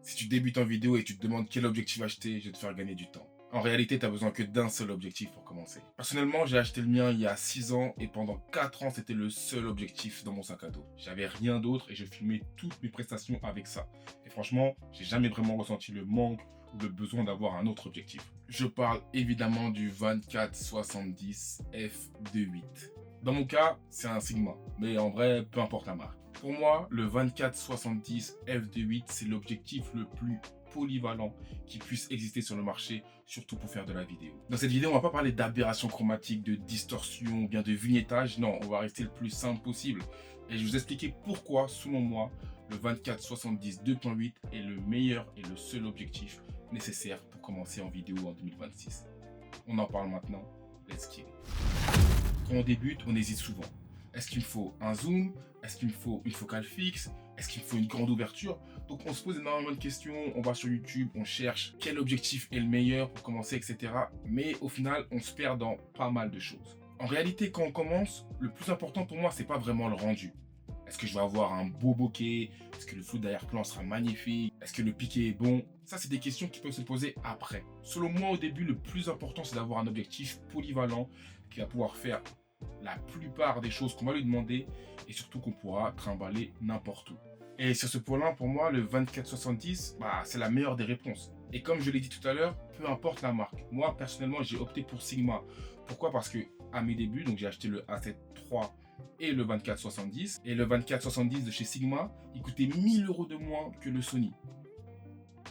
Si tu débutes en vidéo et tu te demandes quel objectif acheter, je vais te faire gagner du temps. En réalité, tu as besoin que d'un seul objectif pour commencer. Personnellement, j'ai acheté le mien il y a 6 ans et pendant 4 ans, c'était le seul objectif dans mon sac à dos. J'avais rien d'autre et je filmais toutes mes prestations avec ça. Et franchement, j'ai jamais vraiment ressenti le manque ou le besoin d'avoir un autre objectif. Je parle évidemment du 24-70 f2.8. Dans mon cas, c'est un Sigma, mais en vrai, peu importe la marque. Pour moi, le 24-70 f2.8, c'est l'objectif le plus polyvalent qui puisse exister sur le marché, surtout pour faire de la vidéo. Dans cette vidéo, on va pas parler d'aberration chromatique, de distorsion, bien de vignettage, non, on va rester le plus simple possible. Et je vais vous expliquer pourquoi, selon moi, le 24-70 2.8 est le meilleur et le seul objectif nécessaire pour commencer en vidéo en 2026. On en parle maintenant, let's get it. Quand on débute, on hésite souvent. Est-ce qu'il me faut un zoom? Est-ce qu'il me faut une focale fixe? Est-ce qu'il me faut une grande ouverture? Donc on se pose énormément de questions, on va sur YouTube, on cherche quel objectif est le meilleur pour commencer, etc. Mais au final, on se perd dans pas mal de choses. En réalité, quand on commence, le plus important pour moi, c'est pas vraiment le rendu. Est-ce que je vais avoir un beau bokeh? Est-ce que le flou d'arrière-plan sera magnifique? Est-ce que le piqué est bon? Ça, c'est des questions qui peuvent se poser après. Selon moi, au début, le plus important, c'est d'avoir un objectif polyvalent qui va pouvoir faire la plupart des choses qu'on va lui demander et surtout qu'on pourra trimballer n'importe où. Et sur ce point-là, pour moi, le 24-70, c'est la meilleure des réponses. Et comme je l'ai dit tout à l'heure, peu importe la marque. Moi, personnellement, j'ai opté pour Sigma. Pourquoi? Parce que à mes débuts, donc j'ai acheté le A7 III et le 24-70. Et le 24-70 de chez Sigma, il coûtait 1000 € de moins que le Sony.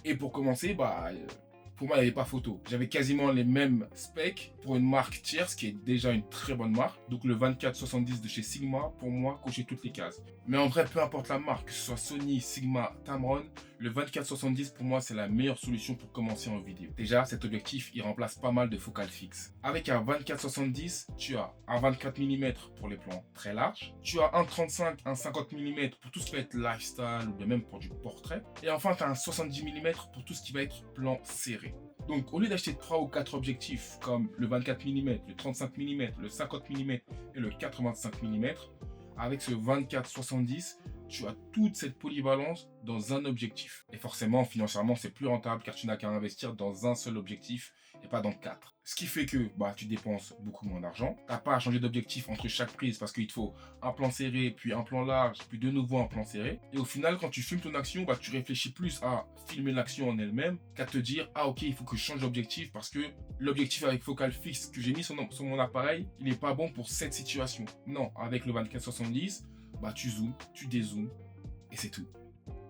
Et pour commencer, pour moi, il n'y avait pas photo. J'avais quasiment les mêmes specs pour une marque tierce qui est déjà une très bonne marque. Donc le 24-70 de chez Sigma, pour moi, cochait toutes les cases. Mais en vrai, peu importe la marque, que ce soit Sony, Sigma, Tamron, le 24-70 pour moi, c'est la meilleure solution pour commencer en vidéo. Déjà, cet objectif, il remplace pas mal de focales fixes. Avec un 24-70, tu as un 24 mm pour les plans très larges. Tu as un 35, un 50 mm pour tout ce qui va être lifestyle ou bien même pour du portrait. Et enfin, tu as un 70 mm pour tout ce qui va être plan serré. Donc, au lieu d'acheter 3 ou 4 objectifs comme le 24 mm, le 35 mm, le 50 mm et le 85 mm, avec ce 24-70, tu as toute cette polyvalence dans un objectif. Et forcément, financièrement, c'est plus rentable car tu n'as qu'à investir dans un seul objectif et pas dans 4. Ce qui fait que tu dépenses beaucoup moins d'argent. Tu n'as pas à changer d'objectif entre chaque prise parce qu'il te faut un plan serré, puis un plan large, puis de nouveau un plan serré. Et au final, quand tu filmes ton action, tu réfléchis plus à filmer l'action en elle-même qu'à te dire, ah ok, il faut que je change d'objectif parce que l'objectif avec focale fixe que j'ai mis sur mon appareil, il n'est pas bon pour cette situation. Non, avec le 24-70, tu zoomes, tu dézoomes et c'est tout.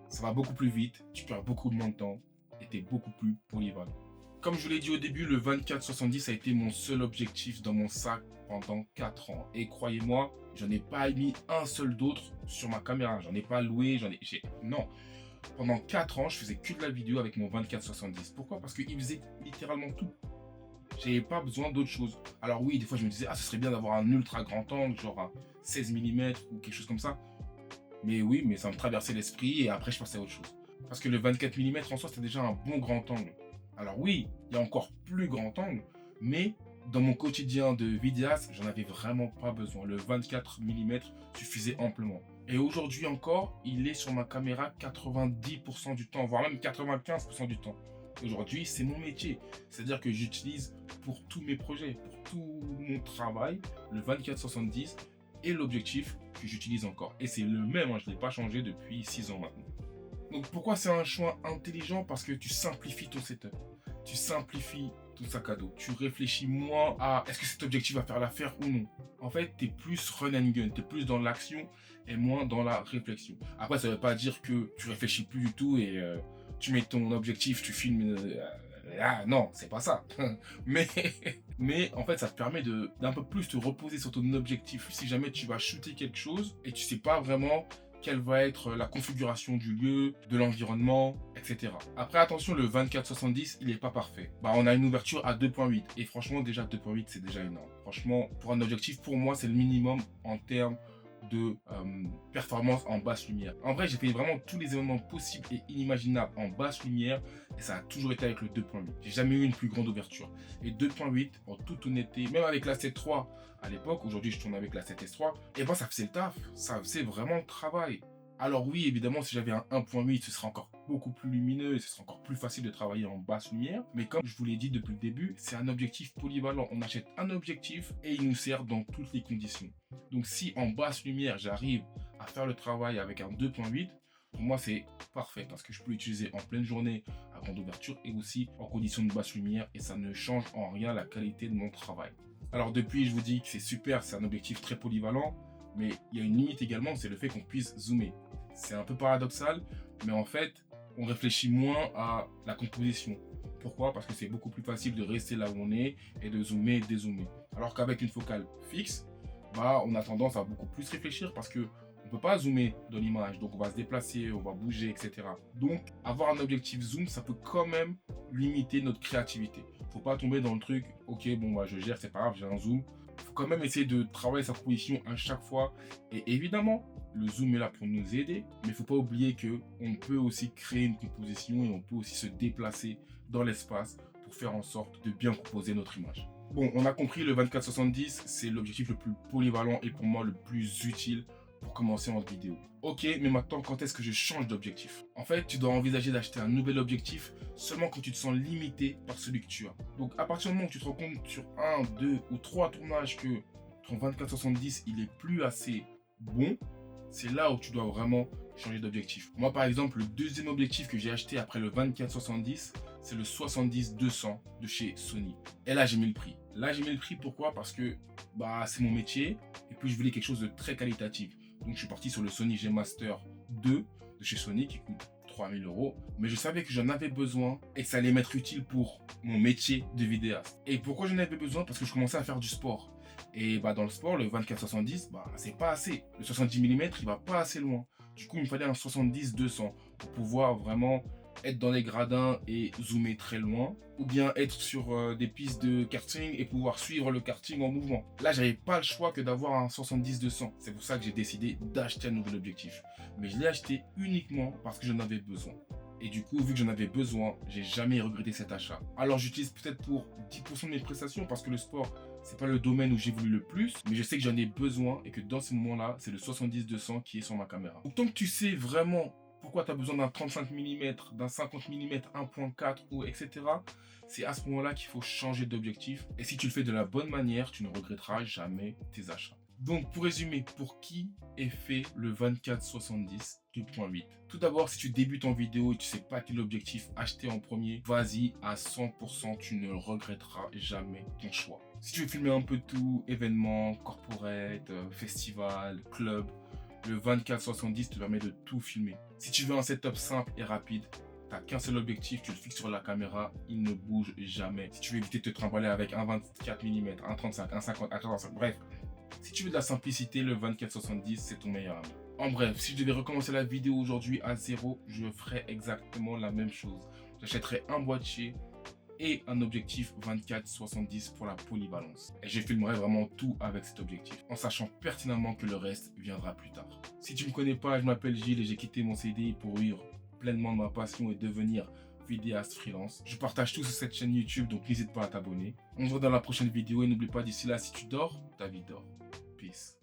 Ça va beaucoup plus vite, tu perds beaucoup moins de temps et tu es beaucoup plus polyvalent. Comme je vous l'ai dit au début, le 24-70 a été mon seul objectif dans mon sac pendant 4 ans. Et croyez-moi, j'en ai pas mis un seul d'autre sur ma caméra. J'en ai pas loué, non. Pendant 4 ans, je faisais que de la vidéo avec mon 24-70. Pourquoi? Parce qu'il faisait littéralement tout. J'avais pas besoin d'autre chose. Alors oui, des fois je me disais, ce serait bien d'avoir un ultra grand angle, genre un 16 mm ou quelque chose comme ça. Mais oui, mais ça me traversait l'esprit et après je passais à autre chose. Parce que le 24 mm en soi, c'était déjà un bon grand angle. Alors oui, il y a encore plus grand angle, mais dans mon quotidien de vidéaste, j'en avais vraiment pas besoin. Le 24 mm suffisait amplement. Et aujourd'hui encore, il est sur ma caméra 90% du temps, voire même 95% du temps. Aujourd'hui, c'est mon métier. C'est-à-dire que j'utilise pour tous mes projets, pour tout mon travail, le 24-70 et l'objectif que j'utilise encore. Et c'est le même, je ne l'ai pas changé depuis 6 ans maintenant. Donc pourquoi c'est un choix intelligent? Parce que tu simplifies ton setup. Tu simplifies ton sac à dos. Tu réfléchis moins à est-ce que cet objectif va faire l'affaire ou non. En fait, tu es plus run and gun. Tu es plus dans l'action et moins dans la réflexion. Après, ça ne veut pas dire que tu réfléchis plus du tout et tu mets ton objectif, tu filmes... non, c'est pas ça. mais en fait, ça te permet d'un peu plus te reposer sur ton objectif. Si jamais tu vas shooter quelque chose et tu sais pas vraiment quelle va être la configuration du lieu, de l'environnement, etc. Après, attention, le 24-70, il n'est pas parfait. On a une ouverture à 2.8 et franchement, déjà 2.8, c'est déjà énorme. Franchement, pour un objectif, pour moi, c'est le minimum en termes de performance en basse lumière. En vrai, j'ai fait vraiment tous les événements possibles et inimaginables en basse lumière et ça a toujours été avec le 2.8. J'ai jamais eu une plus grande ouverture. Et 2.8, en toute honnêteté, même avec la 7.3 à l'époque, aujourd'hui je tourne avec la 7S3, et ça faisait le taf, ça faisait vraiment le travail. Alors oui, évidemment, si j'avais un 1.8, ce serait encore beaucoup plus lumineux et ce serait encore plus facile de travailler en basse lumière. Mais comme je vous l'ai dit depuis le début, c'est un objectif polyvalent. On achète un objectif et il nous sert dans toutes les conditions. Donc si en basse lumière, j'arrive à faire le travail avec un 2.8, pour moi, c'est parfait parce que je peux l'utiliser en pleine journée à grande ouverture et aussi en conditions de basse lumière et ça ne change en rien la qualité de mon travail. Alors depuis, je vous dis que c'est super, c'est un objectif très polyvalent, mais il y a une limite également, c'est le fait qu'on puisse zoomer. C'est un peu paradoxal, mais en fait, on réfléchit moins à la composition. Pourquoi? Parce que c'est beaucoup plus facile de rester là où on est et de zoomer et dézoomer. Alors qu'avec une focale fixe, on a tendance à beaucoup plus réfléchir parce que on peut pas zoomer dans l'image, donc on va se déplacer, on va bouger, etc. Donc, avoir un objectif zoom, ça peut quand même limiter notre créativité. Faut pas tomber dans le truc, ok, bon, je gère, c'est pas grave, j'ai un zoom. Faut quand même essayer de travailler sa composition à chaque fois. Et évidemment, le zoom est là pour nous aider, mais il faut pas oublier que on peut aussi créer une composition et on peut aussi se déplacer dans l'espace pour faire en sorte de bien composer notre image. Bon, on a compris, le 24-70, c'est l'objectif le plus polyvalent et pour moi le plus utile pour commencer en vidéo. Ok, mais maintenant, quand est-ce que je change d'objectif? En fait, tu dois envisager d'acheter un nouvel objectif seulement quand tu te sens limité par celui que tu as. Donc, à partir du moment où tu te rends compte sur 1, 2 ou 3 tournages que ton 24-70, il est plus assez bon, c'est là où tu dois vraiment changer d'objectif. Moi, par exemple, le deuxième objectif que j'ai acheté après le 24-70, c'est le 70-200 de chez Sony. Et là, j'ai mis le prix. Là, j'ai mis le prix, pourquoi? Parce que c'est mon métier et puis je voulais quelque chose de très qualitatif. Donc, je suis parti sur le Sony G Master 2 de chez Sony qui coûte 3000 €. Mais je savais que j'en avais besoin et que ça allait m'être utile pour mon métier de vidéaste. Et pourquoi j'en avais besoin? Parce que je commençais à faire du sport. Et dans le sport, le 24-70, c'est pas assez. Le 70 mm, il va pas assez loin. Du coup, il me fallait un 70-200 pour pouvoir vraiment être dans les gradins et zoomer très loin, ou bien être sur des pistes de karting et pouvoir suivre le karting en mouvement. Là, j'avais pas le choix que d'avoir un 70-200. C'est pour ça que j'ai décidé d'acheter un nouvel objectif. Mais je l'ai acheté uniquement parce que j'en avais besoin. Et du coup, vu que j'en avais besoin, j'ai jamais regretté cet achat. Alors, j'utilise peut-être pour 10% de mes prestations parce que le sport, c'est pas le domaine où j'évolue le plus, mais je sais que j'en ai besoin et que dans ce moment-là, c'est le 70-200 qui est sur ma caméra. Donc, tant que tu sais vraiment pourquoi tu as besoin d'un 35 mm, d'un 50 mm 1.4 ou etc., c'est à ce moment-là qu'il faut changer d'objectif. Et si tu le fais de la bonne manière, tu ne regretteras jamais tes achats. Donc, pour résumer, pour qui est fait le 24-70 2.8? Tout d'abord, si tu débutes en vidéo et tu sais pas quel objectif acheter en premier, vas-y à 100%, tu ne regretteras jamais ton choix. Si tu veux filmer un peu de tout, événements, corporate, festival, club, le 24-70 te permet de tout filmer. Si tu veux un setup simple et rapide, t'as qu'un seul objectif, tu le fixes sur la caméra, il ne bouge jamais. Si tu veux éviter de te trimballer avec un 24 mm, un 35, un 50, un 45, bref. Si tu veux de la simplicité, le 24-70, c'est ton meilleur ami. En bref, si je devais recommencer la vidéo aujourd'hui à zéro, je ferais exactement la même chose. J'achèterais un boîtier et un objectif 24-70 pour la polyvalence. Et je filmerai vraiment tout avec cet objectif, en sachant pertinemment que le reste viendra plus tard. Si tu ne me connais pas, je m'appelle Gilles et j'ai quitté mon CDI pour vivre pleinement de ma passion et devenir vidéaste freelance. Je partage tout sur cette chaîne YouTube, donc n'hésite pas à t'abonner. On se voit dans la prochaine vidéo et n'oublie pas d'ici là, si tu dors, ta vie dort. Peace.